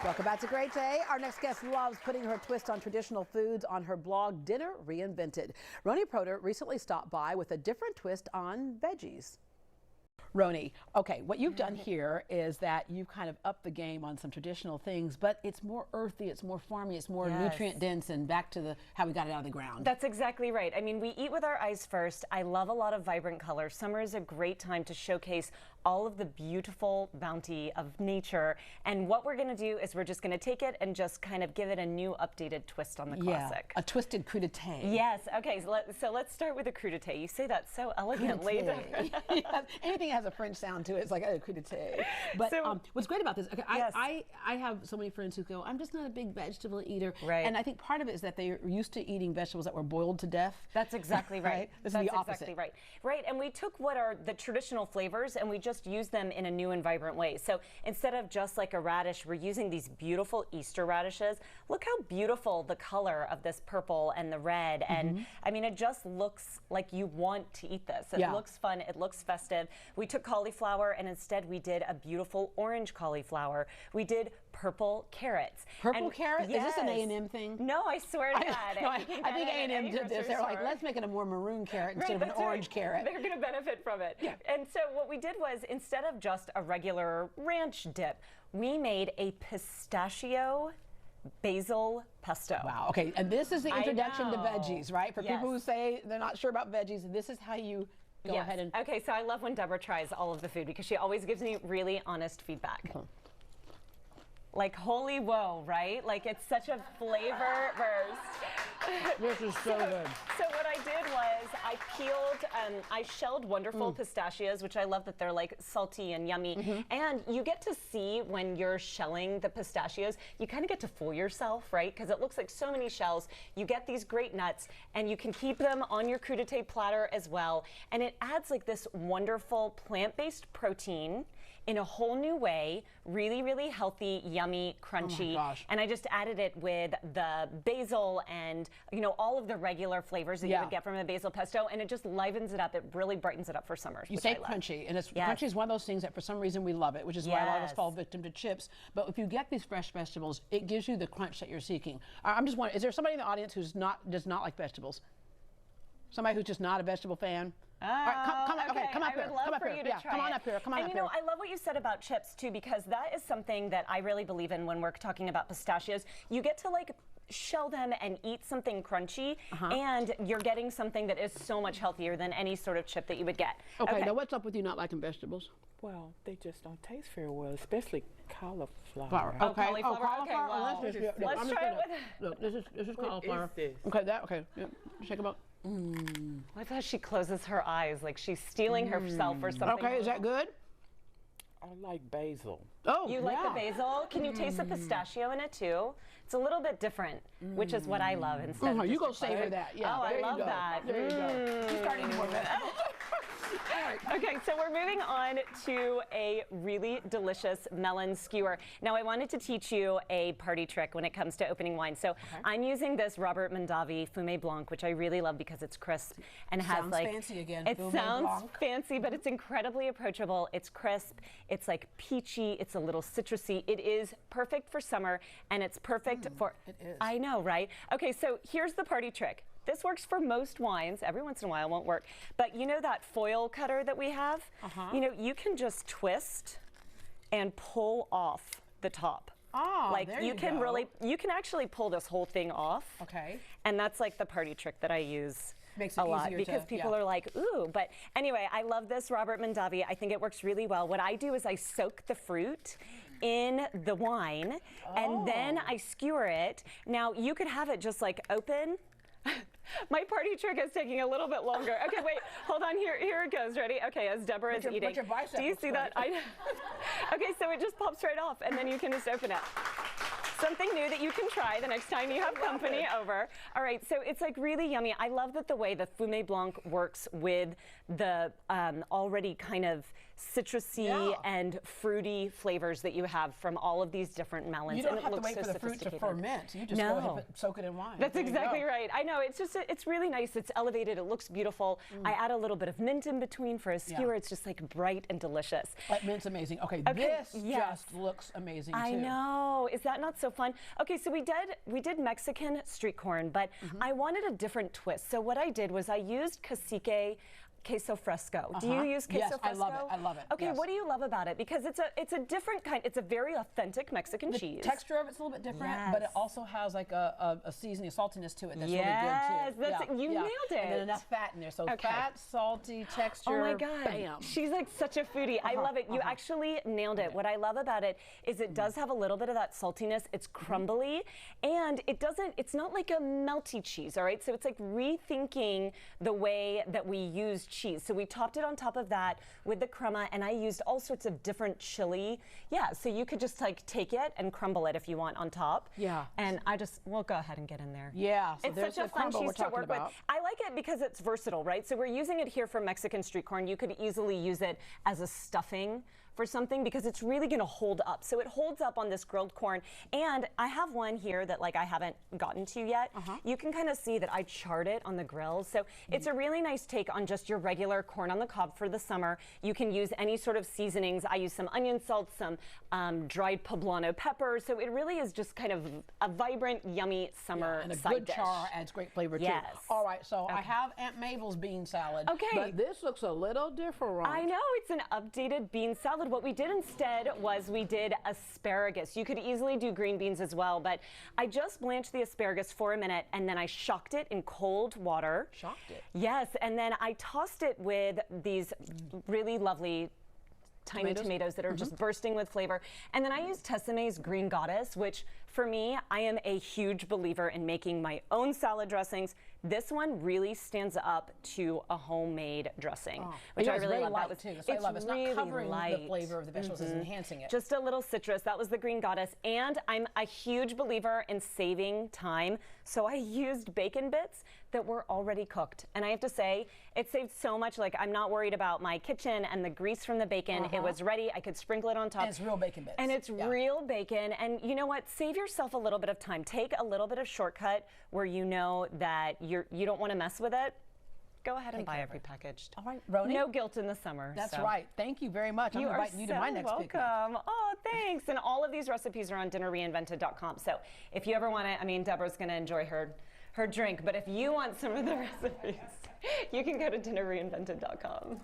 Welcome back to Great Day. Our next guest loves putting her twist on traditional foods on her blog, Dinner Reinvented. Roni Proder recently stopped by with a different twist on veggies. Roni, okay, what you've done here is that you've kind of upped the game on some traditional things, but it's more earthy, it's more farmy, it's more nutrient dense, and back to how we got it out of the ground. That's exactly right. I mean, we eat with our eyes first. I love a lot of vibrant colors. Summer is a great time to showcase all of the beautiful bounty of nature. And what we're going to do is we're just going to take it and just kind of give it a new updated twist on the classic. A twisted crudité. Yes. Okay. So let's start with a crudité. You say that so elegantly. Yes. Anything that has a French sound to it, it's like a crudité. But so, what's great about this, okay, I have so many friends who go, I'm just not a big vegetable eater. Right. And I think part of it is that they're used to eating vegetables that were boiled to death. That's exactly right. This is the opposite. Exactly right. Right. And we took what are the traditional flavors and we just use them in a new and vibrant way. So instead of just like a radish, we're using these beautiful Easter radishes. Look how beautiful the color of this purple and the red. And I mean, it just looks like you want to eat this. It looks fun. It looks festive. We took cauliflower and instead we did a beautiful orange cauliflower. We did purple carrots. Purple carrot? Yes. Is this an A&M thing? No, I swear to God. I think A&M did this. They're like, let's make it a more maroon carrot instead of an orange carrot. They're going to benefit from it. Yeah. And so what we did was, instead of just a regular ranch dip, we made a pistachio basil pesto. Wow. Okay. And this is the introduction to veggies, right? For people who say they're not sure about veggies, this is how you go ahead and... Okay, so I love when Deborah tries all of the food because she always gives me really honest feedback. Like, holy whoa, right? Like, it's such a flavor burst. This is so good. So what I did was I peeled, I shelled wonderful pistachios, which I love that they're like salty and yummy. And you get to see when you're shelling the pistachios, you kind of get to fool yourself, right? Because it looks like so many shells. You get these great nuts and you can keep them on your crudité platter as well. And it adds like this wonderful plant-based protein in a whole new way, really, really healthy, yummy, crunchy. Oh my gosh. And I just added it with the basil and, you know, all of the regular flavors that you would get from a basil pesto, and it just livens it up. It really brightens it up for summer. You say crunchy, and crunchy is one of those things that for some reason we love it, which is why a lot of us fall victim to chips. But if you get these fresh vegetables, it gives you the crunch that you're seeking. I'm just wondering, is there somebody in the audience who's does not like vegetables? Somebody who's just not a vegetable fan? Oh, come up here. Come on up here. Come on up here. And you know, I love what you said about chips too, because that is something that I really believe in when we're talking about pistachios. You get to like shell them and eat something crunchy, and you're getting something that is so much healthier than any sort of chip that you would get. Okay, now what's up with you not liking vegetables? Well, they just don't taste very well, especially cauliflower. Okay. Cauliflower. Okay, well, let's try it with. Look, this is cauliflower. What is this? Okay. Yep. Shake them up. I thought she closes her eyes like she's stealing herself or something. Okay, is that good? I like basil. Oh, you like the basil? Can you taste the pistachio in it too? It's a little bit different, which is what I love instead. You go savor that. Yeah. Oh, I love that. There you go. She's starting more vegetables. Okay, so we're moving on to a really delicious melon skewer. Now, I wanted to teach you a party trick when it comes to opening wine. So I'm using this Robert Mondavi Fumé Blanc, which I really love because it's crisp and has like fancy again. It sounds fancy, but it's incredibly approachable. It's crisp. It's like peachy. It's a little citrusy. It is perfect for summer, and it's perfect for. It is. I know, right? Okay, so here's the party trick. This works for most wines. Every once in a while it won't work. But you know that foil cutter that we have? You know, you can just twist and pull off the top. Oh, like there you can go. you can actually pull this whole thing off. Okay. And that's like the party trick that I use. Makes it a lot easier because people are like, ooh. But anyway, I love this Robert Mondavi. I think it works really well. What I do is I soak the fruit in the wine and then I skewer it. Now you could have it just like open. My party trick is taking a little bit longer. Okay, wait, hold on. Here it goes. Ready? Okay, as Deborah is eating. Do you see that? Okay, so it just pops right off, and then you can just open it. Something new that you can try the next time you have company over. All right, so it's like really yummy. I love that the way the Fumé Blanc works with the already kind of citrusy and fruity flavors that you have from all of these different melons. You don't and it have to looks wait so for the fruit to sophisticated. ferment. You just go ahead and soak it in wine. That's There you exactly go. right. I know. It's just, it's really nice. It's elevated. It looks beautiful. I add a little bit of mint in between for a skewer. It's just like bright and delicious. That mint's amazing. Okay, this just looks amazing too. I know. Is that not so fun? Okay, so we did Mexican street corn, but I wanted a different twist. So what I did was I used cacique queso fresco. Do you use queso yes, fresco? I love it. I love it. Okay, what do you love about it? Because it's a different kind. It's a very authentic Mexican cheese. The texture of it's a little bit different, but it also has like a seasoning, a saltiness to it that's really good too. You nailed it. And then enough fat in there. So fat, salty, texture. Oh my God. Bam. She's like such a foodie. I love it. You actually nailed it. What I love about it is it does have a little bit of that saltiness. It's crumbly and it's not like a melty cheese, all right? So it's like rethinking the way that we use cheese. So we topped it on top of that with the crema, and I used all sorts of different chili. Yeah, so you could just like take it and crumble it if you want on top. Yeah. And we'll go ahead and get in there. Yeah. So It's such a fun cheese to work with. I like it because it's versatile, right? So we're using it here for Mexican street corn. You could easily use it as a stuffing for something because it's really going to hold up. So it holds up on this grilled corn. And I have one here that like I haven't gotten to yet. You can kind of see that I charred it on the grill. So it's a really nice take on just your regular corn on the cob for the summer. You can use any sort of seasonings. I use some onion salt, some dried poblano pepper. So it really is just kind of a vibrant, yummy summer and a side good dish. char adds great flavor too. All right, so I have Aunt Mabel's bean salad. Okay. But this looks a little different. I know, it's an updated bean salad. What we did instead was we did asparagus. You could easily do green beans as well, but I just blanched the asparagus for a minute and then I shocked it in cold water. Shocked it? Yes, and then I tossed it with these really lovely tiny tomatoes that are just bursting with flavor. And then I used Tessemae's Green Goddess, which for me, I am a huge believer in making my own salad dressings. This one really stands up to a homemade dressing, which I really love. That was too. So I love it. It's really not covering light. the flavor of the vegetables, it's enhancing it. Just a little citrus. That was the Green Goddess. And I'm a huge believer in saving time. So I used bacon bits that were already cooked. And I have to say, it saved so much. Like, I'm not worried about my kitchen and the grease from the bacon. It was ready. I could sprinkle it on top. And it's real bacon bits. And it's real bacon. And you know what? Save yourself a little bit of time. Take a little bit of shortcut where you know that you don't want to mess with it. Go ahead and buy it prepackaged. All right, Roni. No guilt in the summer. That's right. Thank you very much. I'm inviting you to my next picnic. Welcome. Oh, thanks. And all of these recipes are on dinnerreinvented.com. So if you ever want to, I mean, Deborah's going to enjoy her drink, but if you want some of the recipes, you can go to dinnerreinvented.com.